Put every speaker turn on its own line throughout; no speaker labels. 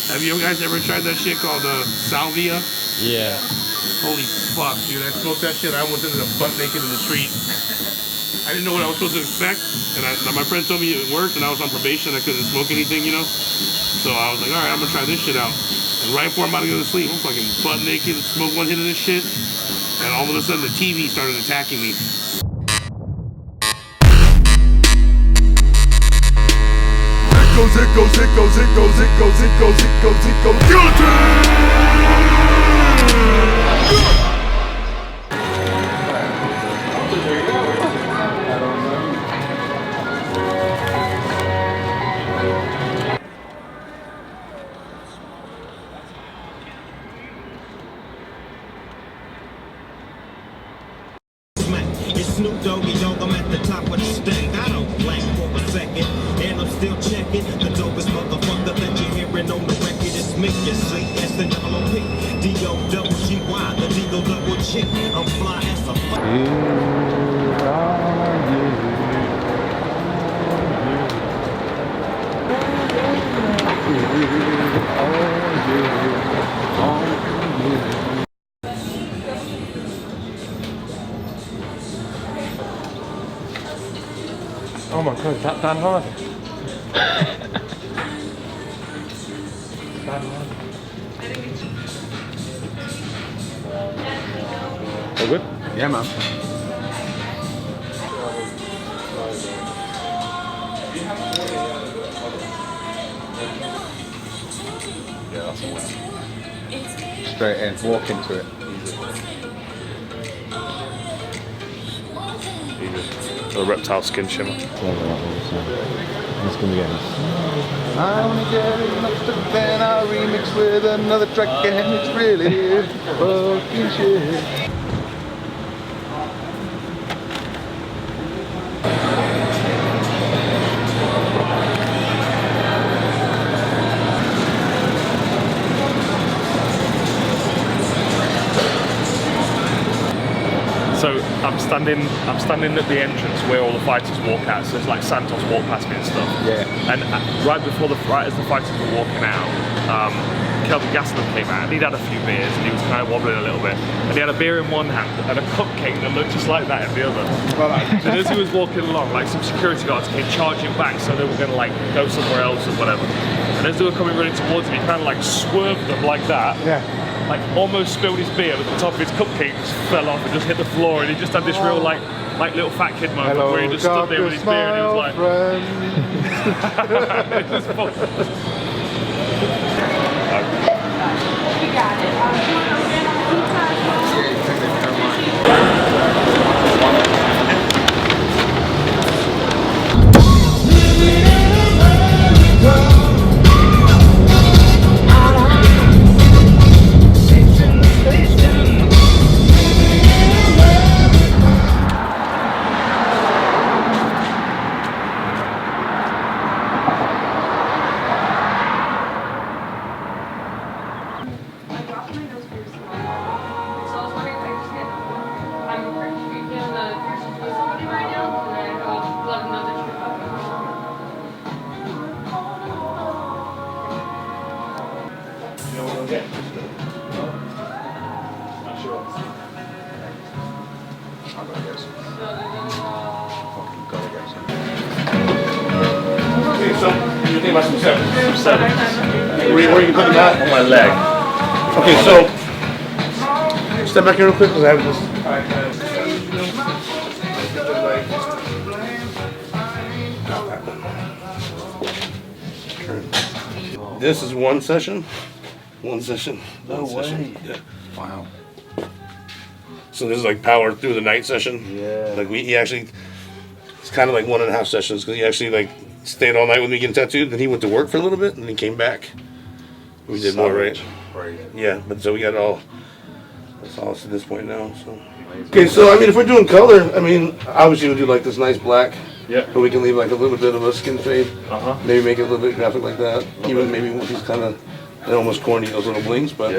Have you guys ever tried that shit called Salvia?
Yeah.
Holy fuck, dude. I smoked that shit. I almost ended up butt naked in the street. I didn't know what I was supposed to expect. And my friend told me it worked, and I was on probation. I couldn't smoke anything, you know? So I was like, all right, I'm going to try this shit out. And right before I'm about to go to sleep, I'm fucking butt naked, smoke one hit of this shit. And all of a sudden, the TV started attacking me.
It goes, It's Snoop Doggy Dogg, I'm at the top of the stack. I don't blank for a second, and I'm still checking. The dopest motherfucker that you're hearing on the record is me. You see, S-N-O-P, D-O-double-G-Y, the D-O-double-G. I'm fly as a fuck.
Oh my god, that Dan Hardy. Dan Hardy. All good?
Yeah, man.
Yeah, that's a win. Straight in, walk into it.
The reptile skin shimmer.
That's gonna be good. I wanna get enough to then I'll remix with another track and it's really fucking shit.
So I'm standing at the entrance where all the fighters walk out. So it's like Santos walk past me and stuff.
Yeah.
And right as the fighters were walking out, Kelvin Gastelum came out and he'd had a few beers and he was kind of wobbling a little bit. And he had a beer in one hand and a cupcake that looked just like that in the other. And as he was walking along, like some security guards came charging back, so they were going to like go somewhere else or whatever. And as they were coming running towards him, he kind of like swerved them like that.
Yeah.
Like almost spilled his beer, but the top of his cupcake just fell off and just hit the floor, and he just had this real like little fat kid moment.
Hello,
where he just stood there with his beer and he was like it was fun.
You got it.
So, you think about some sevens?
Where
are you putting that?
On my leg.
Okay, so step back here real quick because I have this. This is one session. One session.
No way.
Session. Yeah.
Wow.
So this is like power through the night session.
Yeah.
Like he actually, it's kind of like 1.5 sessions because he actually like stayed all night with me getting tattooed. Then he went to work for a little bit and then he came back. We did more, right? Yeah, but so we got all. That's all to this point now. So. Okay, so I mean, if we're doing color, I mean, obviously we'll do like this nice black.
Yeah.
But we can leave like a little bit of a skin fade.
Uh-huh.
Maybe make it a little bit graphic like that. Even maybe with these kind of, they're almost corny, those little blings, but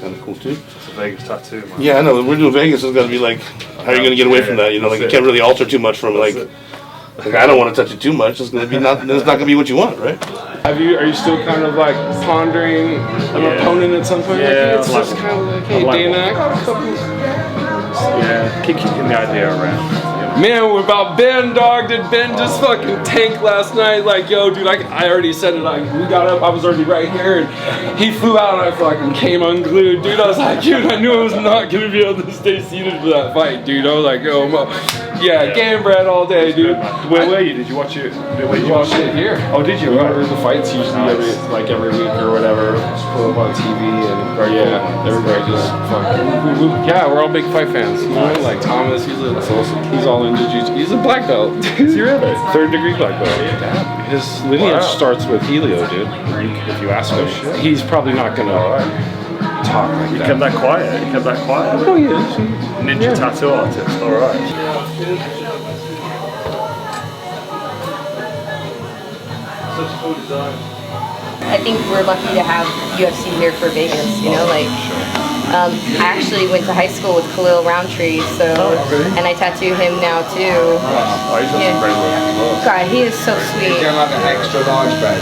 kind of cool too.
It's a Vegas tattoo, man.
Yeah, I know. We're doing Vegas. It's got to be like, how are you going to get away from that? You know, like you can't really alter too much from like I don't want to touch it too much. It's going to be not. It's not going to be what you want, right?
Are you still kind of like pondering an opponent at some point?
Yeah,
It's just kind of like, hey, Dana, I got a couple.
Yeah, keep kicking the idea around.
Man, what about Ben, dog? Did Ben just fucking tank last night? Like, yo, dude, I already said it. Like, we got up, I was already right here, and he flew out, and I fucking came unglued, dude. I was like, dude, I knew I was not gonna be able to stay seated for that fight, dude. I was like, oh, yeah, game bread all day, dude.
Where were you? Did you watch it? Where did you watch it?
Here.
Oh, did you? Right.
The fights usually every week or whatever. Just pull up on TV and everybody just fucking. Yeah, we're all big fight fans. You know, like Thomas, he's all into jiu-jitsu. He's a black belt.
Is he really?
3rd degree black belt. Yeah. His lineage starts with Helio, dude.
If you ask him,
he's probably not gonna talk like
he
that.
kept that quiet. He kept that quiet.
Oh yeah.
Ninja tattoo artist. All right. Such cool design.
I think we're lucky to have UFC here for Vegas, you know, like, I actually went to high school with Khalil Roundtree, so, and I tattoo him now too.
Oh, he's got some great work.
God, he is so sweet.
He's got like an extra large bag.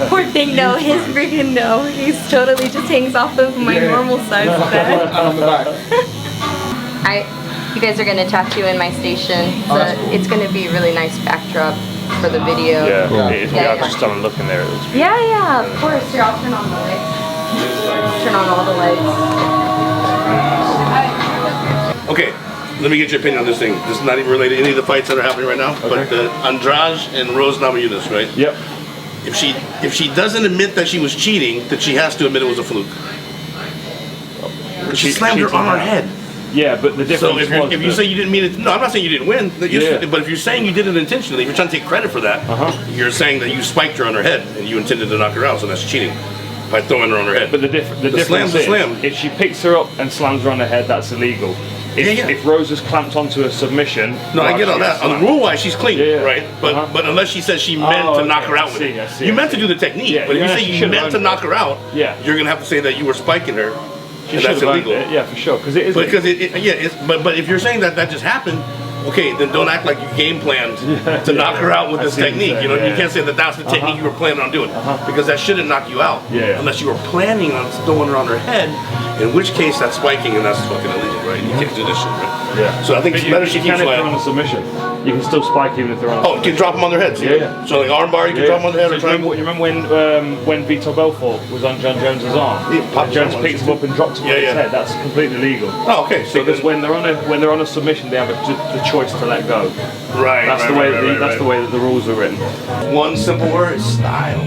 Poor thing, no, his freaking no, he's totally just hangs off of my normal size bed.
On the back.
You guys are gonna tattoo in my station, so it's gonna be a really nice backdrop for the video.
Yeah, if you have just done a look in there, it looks beautiful.
Yeah, of course. Here, I'll turn on the lights. Turn on all the lights.
Okay, let me get your opinion on this thing. This is not even related to any of the fights that are happening right now, but Andrade and Rose Namajunas, right?
Yep.
If she doesn't admit that she was cheating, then she has to admit it was a fluke. She slammed her on her head.
Yeah, but the difference
So if you say you didn't mean it, no, I'm not saying you didn't win. But if you're saying you did it intentionally, if you're trying to take credit for that, you're saying that you spiked her on her head and you intended to knock her out, so that's cheating by throwing her on her head.
But the difference is, if she picks her up and slams her on her head, that's illegal. If Rose is clamped onto a submission,
no, I get all that. On the rule-wise, she's clean, right? But unless she says she meant to knock her out with it, you meant to do the technique. But if you say you meant to knock her out, you're gonna have to say that you were spiking her. And that's illegal.
Yeah, for sure, because it is.
Because but if you're saying that just happened, okay, then don't act like you game planned to knock her out with this technique. You know, you can't say that that's the technique you were planning on doing, because that shouldn't knock you out unless you were planning on throwing her on her head. In which case, that's spiking and that's fucking illegal, right? You can't do this shit, right?
Yeah.
So I think it's better she keeps flat.
on a submission. You can still spike even if they're on.
Oh, you can drop them on their heads. Yeah. So like armbar, you can drop them on their head.
So you remember when Vitor Belfort was on John Jones's arm? Jones picked him up and dropped him on his head. That's completely illegal.
Oh, okay. So
because when they're on a submission, they have the choice to let go.
Right.
That's the way that the rules are written.
One simple word: style.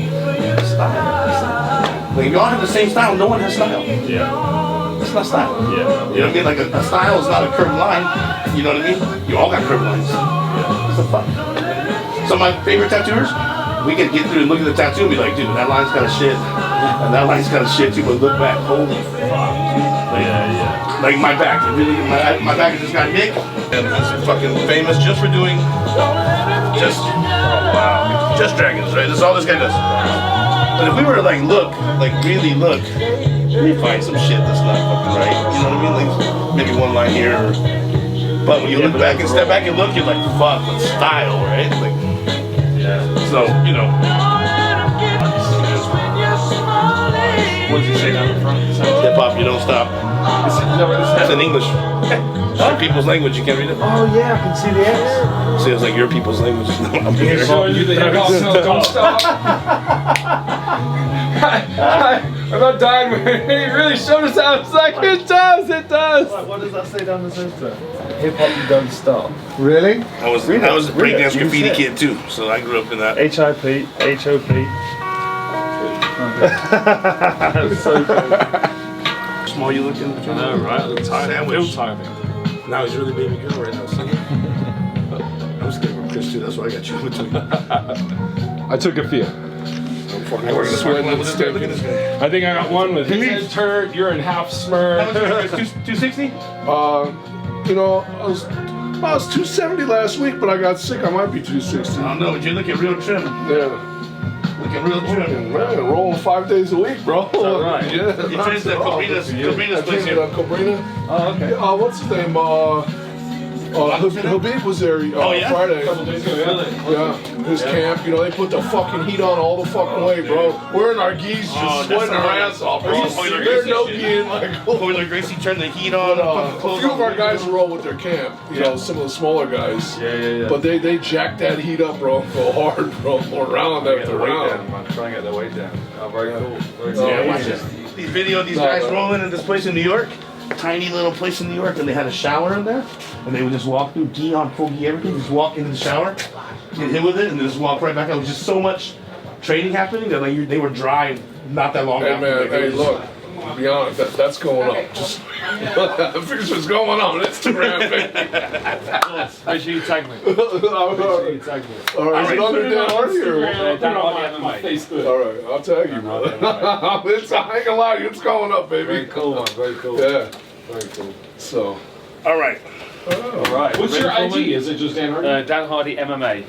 Style. Like if you all have the same style, no one has style.
Yeah.
It's not style.
Yeah.
You know what I mean? Like a style is not a curved line. You know what I mean? You all got curved lines. Yeah. It's the fuck. Some of my favorite tattooers, we can get through and look at the tattoo and be like, dude, that line's kind of shit. And that line's kind of shit too, but look back, holy fuck, dude. Like, like my back. My back just got nicked. And it's fucking famous just for doing just dragons, right? That's all this guy does. But if we were to like look, like really look, we find some shit that's not fucking right. You know what I mean? Like maybe one line here. But when you look back and step back and look, you're like, fuck, with style, right? Like, so, you know.
What does he say down the front?
Hip hop, you don't stop. That's in English. It's your people's language, you can't read it.
Oh yeah, I can see the X.
See, it's like your people's language. I'm
He's showing you the hip hop, don't stop. I'm not dying, man. He really showed us how it's like. It does.
What does that say down the center?
Hip hop, you don't stop. Really?
I was a breakdance graffiti kid too, so I grew up in that.
HIP, HOP. That's so good.
Small you looking?
I know, right? I look tired.
Sandwich.
I feel tired.
Now he's really baby girl right now. See? I was getting from Chris too, that's why I got you.
I took a few.
We're gonna sweat with this guy. Look at this guy.
I think I got one with his head turd, you're in half smurf.
How much is it? 260?
You know, I was 270 last week, but I got sick. I might be 260.
I don't know, but you're looking real trim.
Yeah.
Looking real trim.
Man, rolling 5 days a week, bro.
right?
Yeah.
You changed that Cabrina's place
I changed
here.
that Cabrina.
Oh, okay.
What's his name? Habib was there Friday. Yeah, his camp. You know, they put the fucking heat on all the fucking way, bro. We're in our geese just sweating our ass off, bro. They're no gear, like.
Boiler Gracie turned the heat on.
A few of our guys roll with their camp. You know, some of the smaller guys.
Yeah.
But they jack that heat up, bro. Go hard, bro. Around after round.
Try and get their weight down. Oh, very cool. Very
Yeah,
cool.
watch this. These video of these guys rolling in this place in New York. Tiny little place in New York, and they had a shower in there, and they would just walk through gi on full gi, everything, just walk into the shower, get hit with it, and then just walk right back out. It was just so much training happening that like they were dry not that long
Hey
after.
man,
Like,
hey look, to be honest, that's going up. Just figures what's going on Instagram.
Make sure you tag me.
Alright, is it under Dan Hardy or what?
Dan Hardy on my
Facebook.
Alright, I'll tag you, brother. I ain't gonna lie to you, it's going up, baby.
Very cool one. Very cool.
Yeah.
Very cool.
So.
all right.
All right.
What's your IG? Is it just Dan Hardy?
Dan Hardy MMA.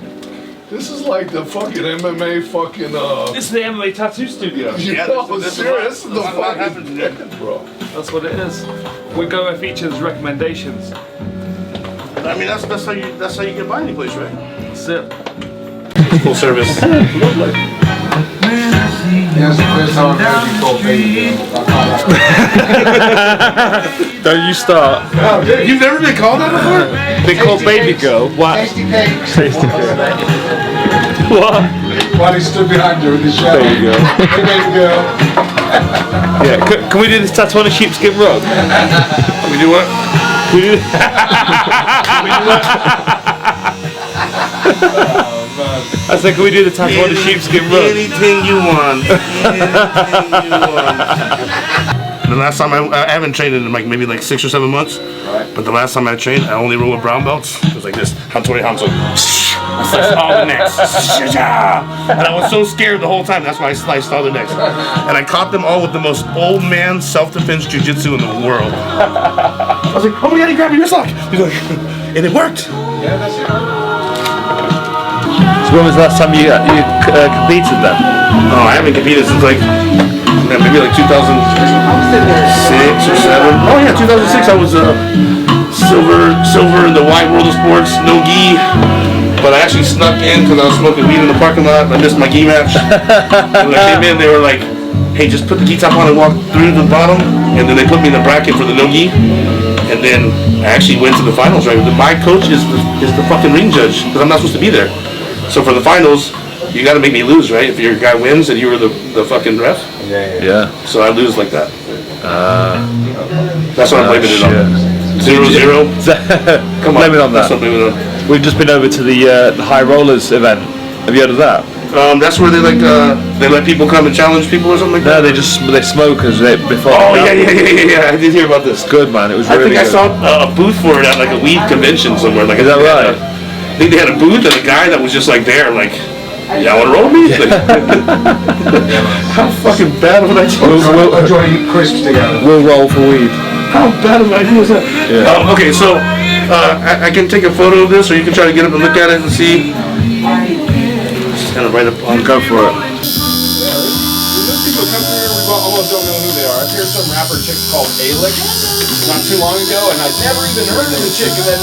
This is like the fucking MMA fucking
This is the MMA tattoo studio.
You
Yeah,
know,
this is
serious. This is the
what happens
fucking
there.
bro.
That's what it is. We go where features recommendations.
I mean, that's how you can buy any place, right?
That's it.
Full service.
Yes, the first time I've heard you call baby girl.
Don't you start.
You've never been called that before?
Been called baby girl. What?
Tasty cakes.
What?
While he stood behind her in the shower.
There you go.
Hey baby girl.
Yeah. Can we do this tattoo on a sheepskin rug?
We do what?
Can we do I said, can we do the tattoo on the sheepskin rug?
Anything you want. Anything you want. The last time I haven't trained in like maybe like 6 or 7 months. Right. But the last time I trained, I only rolled with brown belts. It was like this. Hantori Hanzo. I sliced all the necks. And I was so scared the whole time. That's why I sliced all the necks. And I caught them all with the most old man self-defense jiu-jitsu in the world. I was like, oh my god, he grabbed me wrist lock. He's like, and it worked.
Yeah, that's it.
So when was the last time you competed then?
Oh, I haven't competed since like maybe like 2006 or 7. Oh yeah, 2006. I was silver in the wide world of sports, no gi. But I actually snuck in because I was smoking weed in the parking lot. I missed my gi match. When I came in, they were like, "Hey, just put the gi top on and walk through the bottom." And then they put me in the bracket for the no gi. And then I actually went to the finals. Right, my coach is the fucking ring judge because I'm not supposed to be there. So for the finals, you got to make me lose, right? If your guy wins and you were the fucking ref.
Yeah.
So I lose like that. That's what I'm blaming it on. 0-0. Come on.
Blame it on that.
That's what I'm blaming it on.
We've just been over to the High Rollers event. Have you heard of that?
That's where they like they let people come and challenge people or something like
No,
that.
they smoke as they before.
Oh yeah. I did hear about this.
Good man, it was
I
really
think I
good.
saw a booth for it at like a weed convention somewhere. Like,
Is that right?
I think they had a booth and a guy that was just like there, like, yeah, want to roll with me? Like, how fucking bad of an idea was that?
We'll enjoy crisps together.
We'll roll for weed.
How bad of an idea was that?
Yeah.
Okay, so I can take a photo of this, or you can try to get up and look at it and see. Just kind of right up on.
Go for it.
Those people come through here, we almost don't know who they are. I hear some rapper chick called Alec not too long ago, and I never even heard of the chick. And then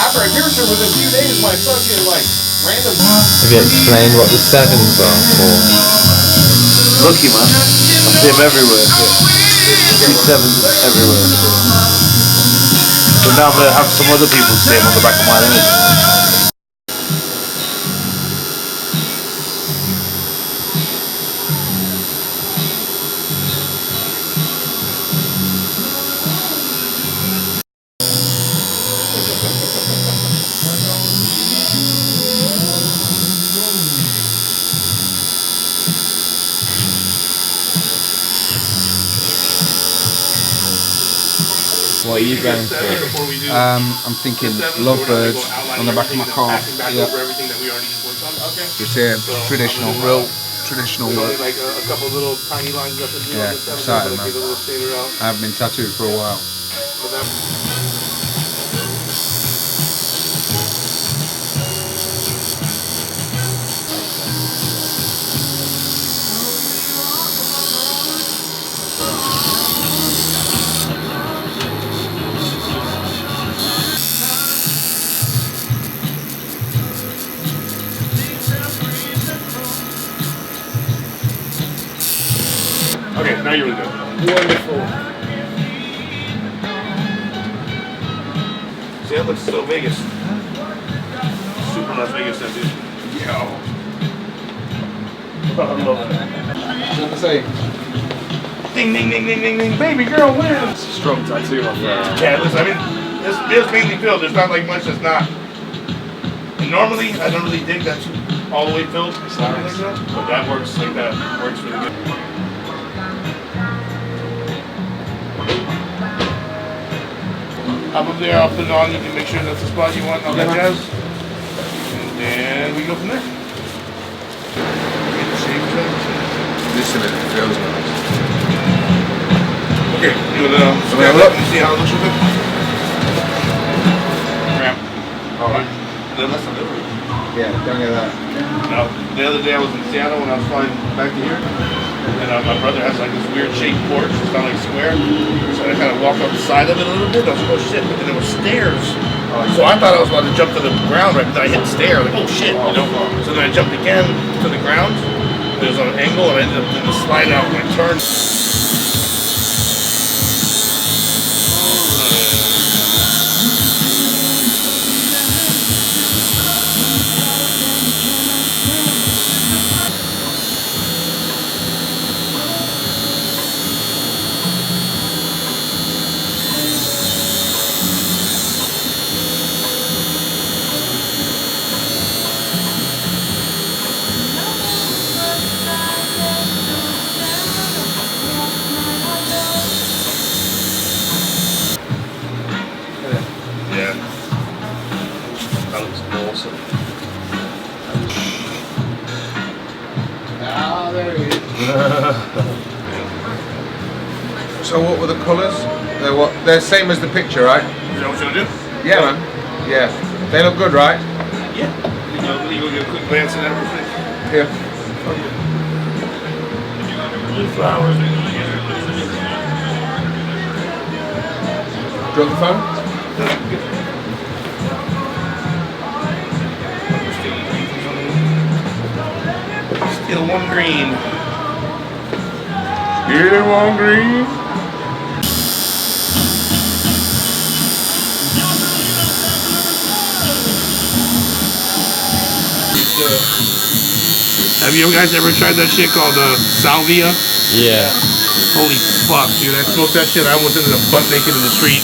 after I heard her within a few days, my fucking like random.
Have you explained what the sevens are for?
Lucky man. I see him everywhere. See sevens everywhere. So now I'm gonna have some other people see him on the back of my head.
What are you going for? I'm thinking lovebirds on the back of my car. Yeah. Just here, traditional, real traditional work.
Like a couple little tiny lines up at the
Yeah, excited man. I haven't been tattooed for a while.
Okay, now you're really good.
Wonderful.
See, that looks so Vegas. Super Las Vegas, that dude.
Yo.
I love that.
What to say?
Ding, ding, ding, ding, ding, ding. Baby girl wins.
Strong tattoo, my friend.
Yeah, listen, I mean, this mainly filled. There's not like much that's not. And normally, I don't really dig that all the way filled. It's not like that, but that works like that. Works really good. Hop up there, I'll put it on. You can make sure that's the spot you want, all that jazz. And then we go from there. Get the shape check.
Listen, it feels nice.
Okay, you wanna stand up and see how it looks real quick? Grab. Alright. Then that's a little.
Yeah, don't get that.
Now, the other day I was in Seattle when I was flying back to here, and my brother has like this weird shaped porch. It's kind of like square. So I kind of walked up the side of it a little bit. I was like, oh shit, but then there were stairs. So I thought I was about to jump to the ground right, but then I hit the stair. Like, oh shit, you know. So then I jumped again to the ground. It was on an angle, and I ended up doing the slide out when I turned. Yeah. That looks awesome.
Ah, there he is. So what were the colours? They're what? They're same as the picture, right?
Is that what you're gonna do?
Yeah, man. Yeah. They look good, right?
Yeah. You go get a quick glance at everything.
Yeah.
Blue flowers.
Do you want the phone?
Still one green.
Still one green.
Have you guys ever tried that shit called Salvia?
Yeah.
Holy fuck, dude. I smoked that shit. I almost ended up butt naked in the street.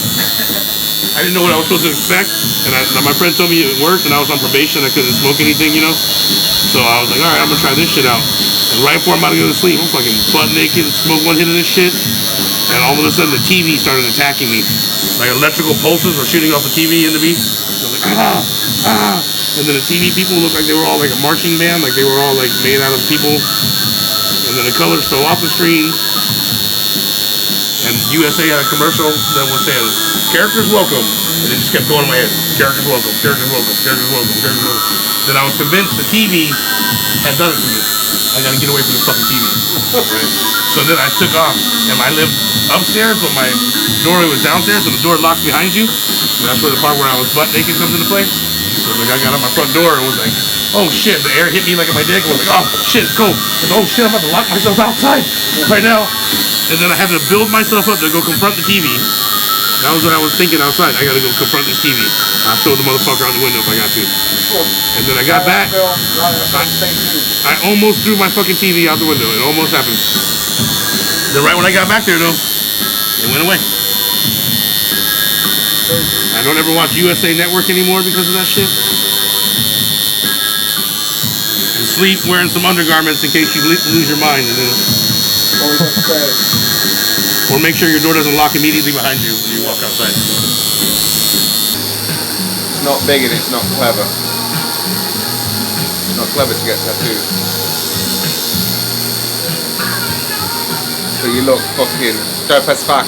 I didn't know what I was supposed to expect. And my friend told me it worked, and I was on probation. I couldn't smoke anything, you know? So I was like, alright, I'm gonna try this shit out. And right before I'm about to go to sleep, I'm fucking butt naked, smoke one hit of this shit. And all of a sudden the TV started attacking me. Like electrical pulses were shooting off the TV into me. So I was like, And then the TV people looked like they were all like a marching band, like they were all like made out of people. And then the colors fell off the screen. And USA had a commercial that was saying, characters welcome. And it just kept going in my head. Characters welcome, characters welcome, characters welcome, characters welcome. Then I was convinced the TV had done it to me. I gotta get away from this fucking TV. Right? So then I took off, and I lived upstairs, but my doorway was downstairs, and the door locked behind you. And that's where the part where I was butt naked comes into play. So like I got out my front door and was like, oh shit, the air hit me like in my dick. I was like, oh shit, it's cold. And oh shit, I'm about to lock myself outside right now. And then I had to build myself up to go confront the TV. That was what I was thinking outside. I gotta go confront this TV. I'll throw the motherfucker out the window if I got to. And then I got back. I almost threw my fucking TV out the window. It almost happened. Then right when I got back there though, it went away. I don't ever watch USA Network anymore because of that shit. And sleep wearing some undergarments in case you lose your mind. And then, or make sure your door doesn't lock immediately behind you when you walk outside.
It's not big and it's not clever. It's not clever to get tattooed. So you look fucking dope as fuck.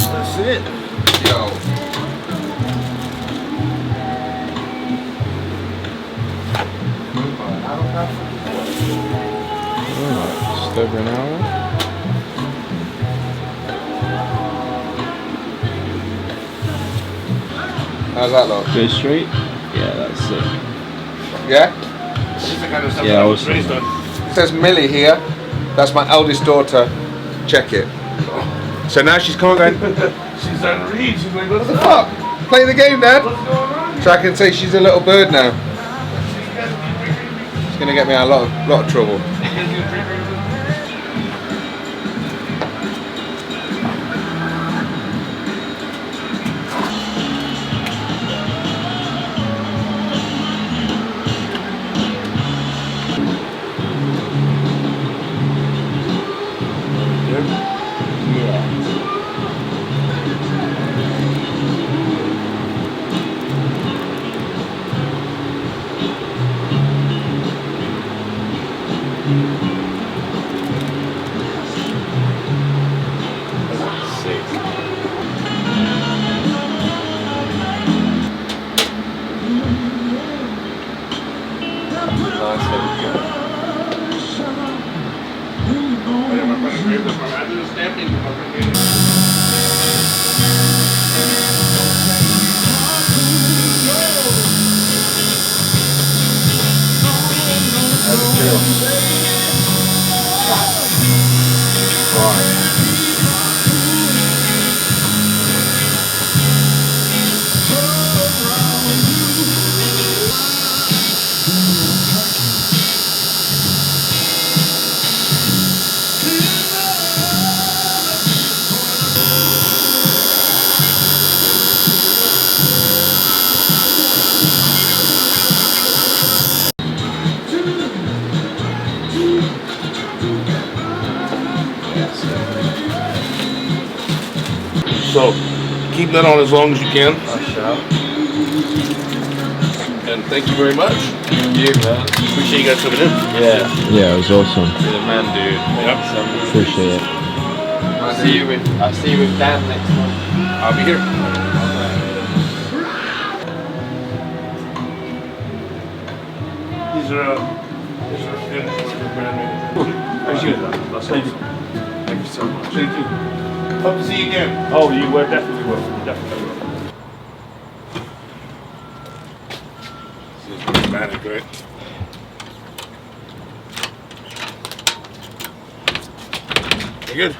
That's it.
Yo.
Just over an hour.
How's that look?
Go straight? Yeah, that's it.
Yeah?
This is the kind of stuff
Yeah,
that I was
awesome.
raised on.
It says Millie here. That's my eldest daughter. Check it. So now she's coming going,
She's on read. She's like,
what the fuck? Play the game, Dad. So I can say she's a little bird now. It's gonna get me in a lot of trouble.
So, keep that on as long as you can.
I shall.
And thank you very much.
You, man.
Appreciate you guys coming in.
Yeah. Yeah, it was awesome.
You're the man, dude.
Yep.
Appreciate it.
I'll see you with Dan next month.
I'll be here. These are brand new.
Appreciate that. That's awesome. Thank you so much.
Thank you. Hope to see you again.
Oh, you were definitely will. Definitely will.
This is dramatic, right? You good?